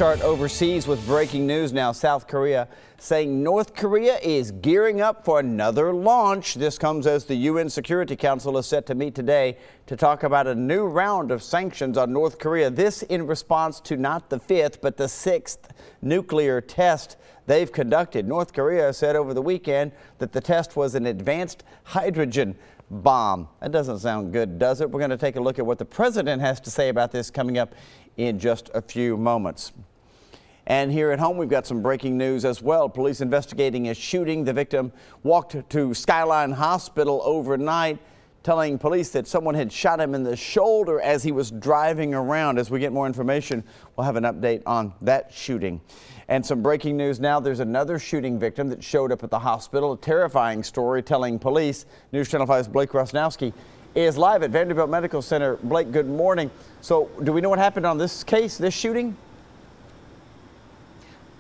start overseas with breaking news now. South Korea saying North Korea is gearing up for another launch. This comes as the UN Security Council is set to meet today to talk about a new round of sanctions on North Korea. This in response to not the fifth, but the sixth nuclear test they've conducted. North Korea said over the weekend that the test was an advanced hydrogen bomb. That doesn't sound good, does it? We're going to take a look at what the president has to say about this coming up in just a few moments. And here at home, we've got some breaking news as well. Police investigating a shooting. The victim walked to Skyline Hospital overnight, telling police that someone had shot him in the shoulder as he was driving around. As we get more information, we'll have an update on that shooting. And some breaking news now. There's another shooting victim that showed up at the hospital. A terrifying story, telling police. News Channel 5's Blake Rosnowski is live at Vanderbilt Medical Center. Blake, good morning. So do we know what happened on this case, this shooting?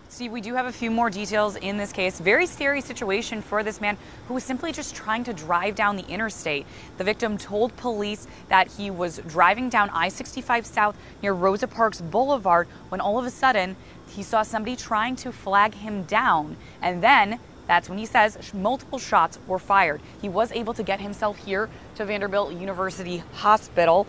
Steve, we do have a few more details in this case. Very scary situation for this man who was simply just trying to drive down the interstate. The victim told police that he was driving down I-65 South near Rosa Parks Boulevard when all of a sudden he saw somebody trying to flag him down. And then that's when he says multiple shots were fired. He was able to get himself here to Vanderbilt University Hospital.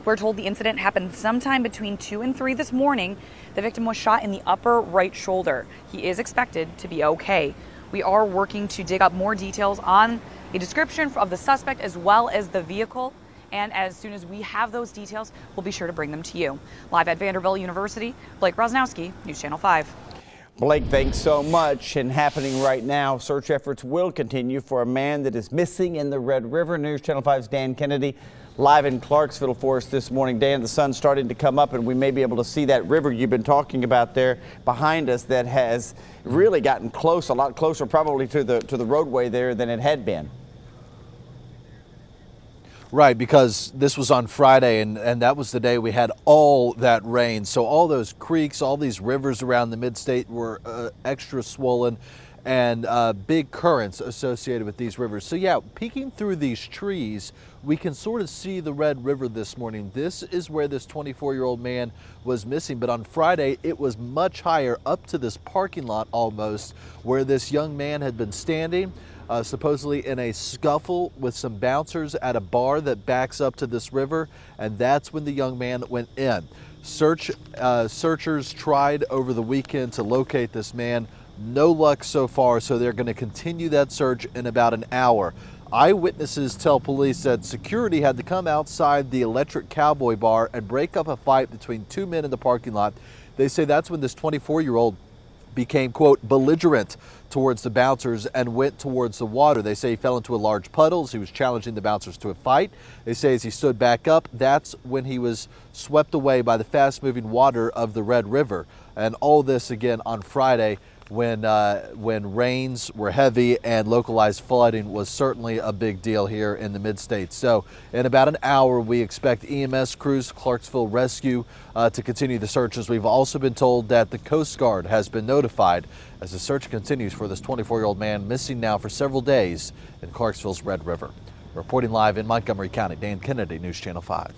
We're told the incident happened sometime between 2 and 3 this morning. The victim was shot in the upper right shoulder. He is expected to be okay. We are working to dig up more details on a description of the suspect as well as the vehicle. And as soon as we have those details, we'll be sure to bring them to you. Live at Vanderbilt University, Blake Rosnowski, News Channel 5. Blake, thanks so much. And happening right now, search efforts will continue for a man that is missing in the Red River. News Channel 5's Dan Kennedy live in Clarksville for us this morning. Dan, the sun's starting to come up and we may be able to see that river you've been talking about there behind us that has really gotten close, a lot closer probably to the roadway there than it had been. Right, because this was on Friday and that was the day we had all that rain. So all those creeks, all these rivers around the mid-state were extra swollen and big currents associated with these rivers. So yeah, peeking through these trees, we can sort of see the Red River this morning. This is where this 24-year-old man was missing, but on Friday it was much higher, up to this parking lot almost, where this young man had been standing. Supposedly in a scuffle with some bouncers at a bar that backs up to this river, and that's when the young man went in. Searchers tried over the weekend to locate this man. No luck so far, so they're going to continue that search in about an hour. Eyewitnesses tell police that security had to come outside the Electric Cowboy Bar and break up a fight between two men in the parking lot. They say that's when this 24-year-old became, quote, belligerent towards the bouncers and went towards the water. They say he fell into a large puddle as he was challenging the bouncers to a fight. They say as he stood back up, that's when he was swept away by the fast-moving water of the Red River. And all this again on Friday when rains were heavy and localized flooding was certainly a big deal here in the mid-state. So in about an hour, we expect EMS crews, Clarksville Rescue, to continue the searches. We've also been told that the Coast Guard has been notified as the search continues for this 24-year-old man missing now for several days in Clarksville's Red River. Reporting live in Montgomery County, Dan Kennedy, News Channel 5.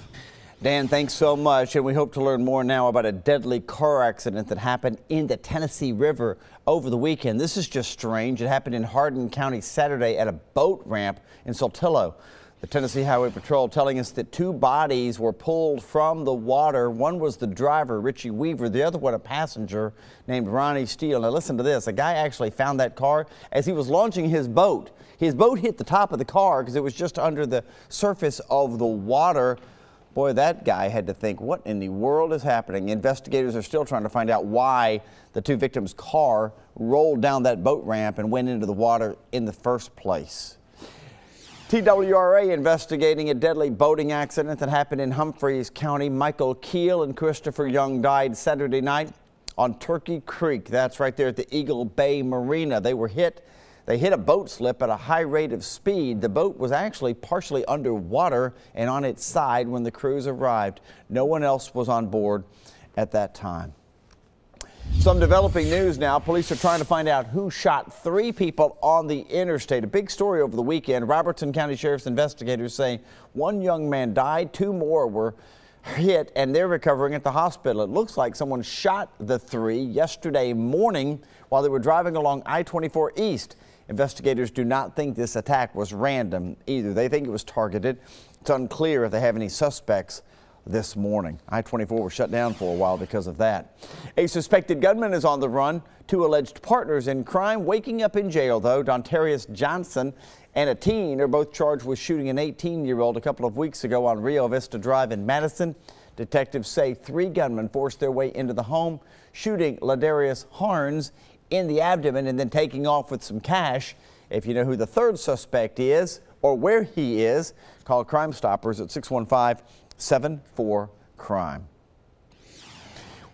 Dan, thanks so much, and we hope to learn more now about a deadly car accident that happened in the Tennessee River over the weekend. This is just strange. It happened in Hardin County Saturday at a boat ramp in Saltillo. The Tennessee Highway Patrol telling us that two bodies were pulled from the water. One was the driver, Richie Weaver. The other one, a passenger named Ronnie Steele. Now listen to this. A guy actually found that car as he was launching his boat. His boat hit the top of the car because it was just under the surface of the water. Boy, that guy had to think, what in the world is happening? Investigators are still trying to find out why the two victims' car rolled down that boat ramp and went into the water in the first place. TWRA investigating a deadly boating accident that happened in Humphreys County. Michael Keel and Christopher Young died Saturday night on Turkey Creek. That's right there at the Eagle Bay Marina. They hit a boat slip at a high rate of speed. The boat was actually partially underwater and on its side when the crews arrived. No one else was on board at that time. Some developing news now. Police are trying to find out who shot 3 people on the interstate. A big story over the weekend. Robertson County Sheriff's investigators say one young man died. 2 more were hit, and they're recovering at the hospital. It looks like someone shot the three yesterday morning while they were driving along I-24 East. Investigators do not think this attack was random either. They think it was targeted. It's unclear if they have any suspects this morning. I-24 was shut down for a while because of that. A suspected gunman is on the run. Two alleged partners in crime waking up in jail, though. Dontarius Johnson and a teen are both charged with shooting an 18-year-old a couple of weeks ago on Rio Vista Drive in Madison. Detectives say three gunmen forced their way into the home, shooting Ladarius Harns in the abdomen and then taking off with some cash. If you know who the third suspect is or where he is, call Crime Stoppers at 615-74-CRIME.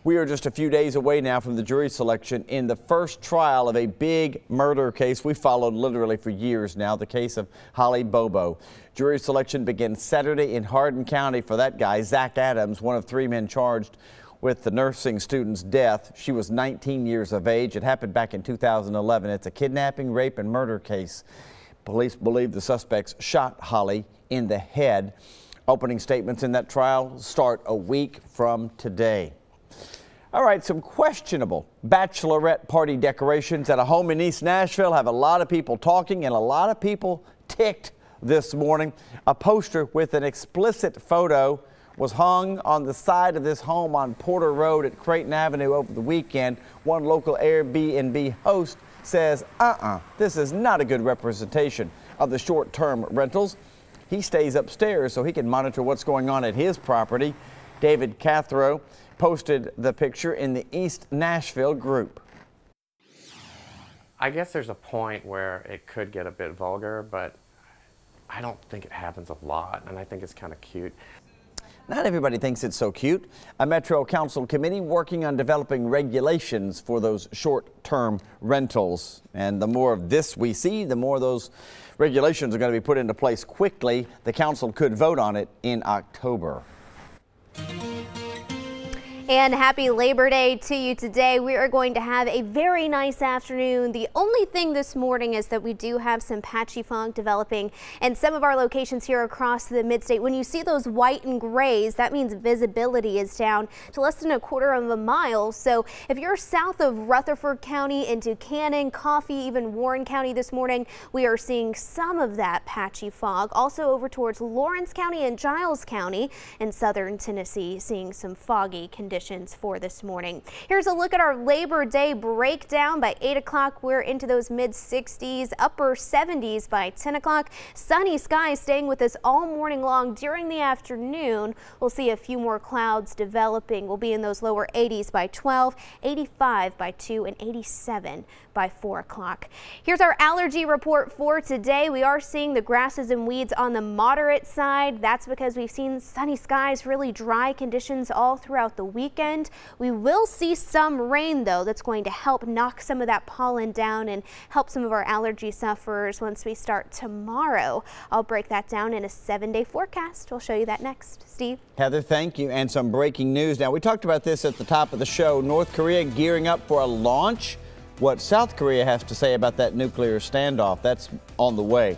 We are just a few days away now from the jury selection in the first trial of a big murder case we followed literally for years now, the case of Holly Bobo. Jury selection begins Saturday in Hardin County for that guy, Zach Adams, one of three men charged with the nursing student's death. She was 19 years of age. It happened back in 2011. It's a kidnapping, rape, and murder case. Police believe the suspects shot Holly in the head. Opening statements in that trial start a week from today. All right, some questionable bachelorette party decorations at a home in East Nashville have a lot of people talking and a lot of people ticked this morning. A poster with an explicit photo was hung on the side of this home on Porter Road at Creighton Avenue over the weekend. One local Airbnb host says, this is not a good representation of the short-term rentals. He stays upstairs so he can monitor what's going on at his property. David Cathro posted the picture in the East Nashville group. I guess there's a point where it could get a bit vulgar, but I don't think it happens a lot, and I think it's kind of cute. Not everybody thinks it's so cute. A Metro Council committee working on developing regulations for those short-term rentals. And the more of this we see, the more those regulations are going to be put into place quickly. The council could vote on it in October. And happy Labor Day to you today. We are going to have a very nice afternoon. The only thing this morning is that we do have some patchy fog developing in some of our locations here across the mid-state. When you see those white and grays, that means visibility is down to less than a quarter of a mile. So if you're south of Rutherford County into Cannon, Coffee, even Warren County this morning, we are seeing some of that patchy fog. Also over towards Lawrence County and Giles County in southern Tennessee, seeing some foggy conditions for this morning. Here's a look at our Labor Day breakdown. By 8 o'clock, we're into those mid-60s, upper 70s by 10 o'clock. Sunny skies staying with us all morning long. During the afternoon, we'll see a few more clouds developing. We'll be in those lower 80s by 12, 85 by 2, and 87 by 4 o'clock. Here's our allergy report for today. We are seeing the grasses and weeds on the moderate side. That's because we've seen sunny skies, really dry conditions all throughout the weekend. We will see some rain, though, that's going to help knock some of that pollen down and help some of our allergy sufferers once we start tomorrow. I'll break that down in a 7-day forecast. We'll show you that next. Steve? Heather, thank you. And some breaking news. Now, we talked about this at the top of the show. North Korea gearing up for a launch. What South Korea has to say about that nuclear standoff, that's on the way.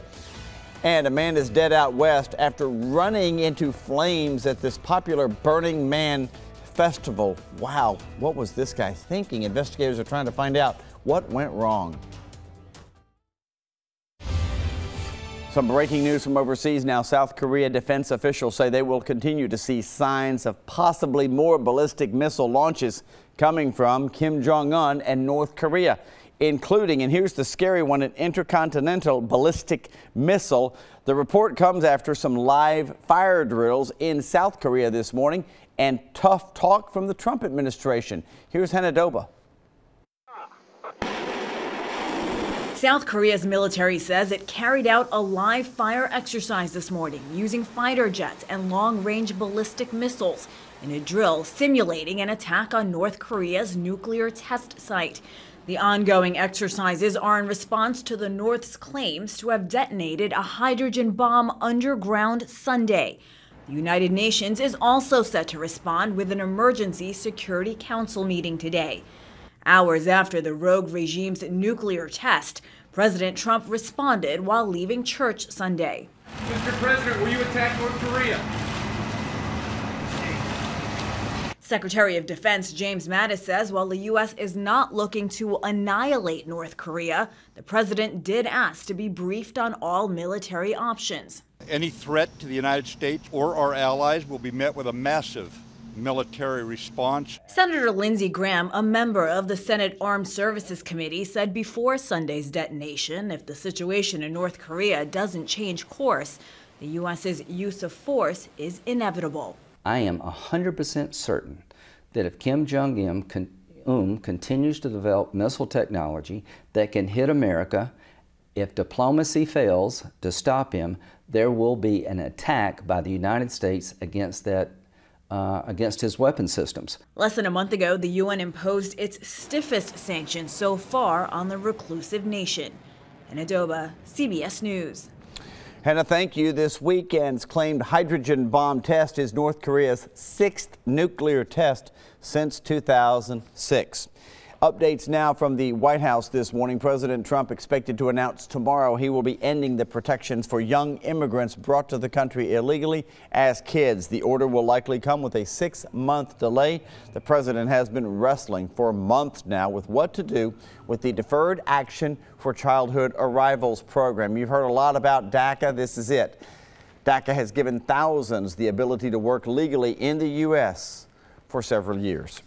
And a man is dead out west after running into flames at this popular Burning Man festival. Wow, what was this guy thinking? Investigators are trying to find out what went wrong. Some breaking news from overseas now. South Korea defense officials say they will continue to see signs of possibly more ballistic missile launches coming from Kim Jong-un and North Korea, including, and here's the scary one, an intercontinental ballistic missile. The report comes after some live fire drills in South Korea this morning and tough talk from the Trump administration. Here's Hannah Doba. South Korea's military says it carried out a live fire exercise this morning using fighter jets and long-range ballistic missiles in a drill simulating an attack on North Korea's nuclear test site. The ongoing exercises are in response to the North's claims to have detonated a hydrogen bomb underground Sunday. The United Nations is also set to respond with an emergency Security Council meeting today. Hours after the rogue regime's nuclear test, President Trump responded while leaving church Sunday. Mr. President, will you attack North Korea? Secretary of Defense James Mattis says while the U.S. is not looking to annihilate North Korea, the president did ask to be briefed on all military options. Any threat to the United States or our allies will be met with a massive military response. Senator Lindsey Graham, a member of the Senate Armed Services Committee, said before Sunday's detonation, if the situation in North Korea doesn't change course, the U.S.'s use of force is inevitable. I am 100% certain that if Kim Jong-un continues to develop missile technology that can hit America, if diplomacy fails to stop him, there will be an attack by the United States against his weapon systems. Less than a month ago, the UN imposed its stiffest sanctions so far on the reclusive nation. In Adoba, CBS News. Hannah, thank you. This weekend's claimed hydrogen bomb test is North Korea's 6th nuclear test since 2006. Updates now from the White House this morning. President Trump expected to announce tomorrow he will be ending the protections for young immigrants brought to the country illegally as kids. The order will likely come with a 6-month delay. The president has been wrestling for months now with what to do with the Deferred Action for Childhood Arrivals program. You've heard a lot about DACA. This is it. DACA has given thousands the ability to work legally in the U.S. for several years.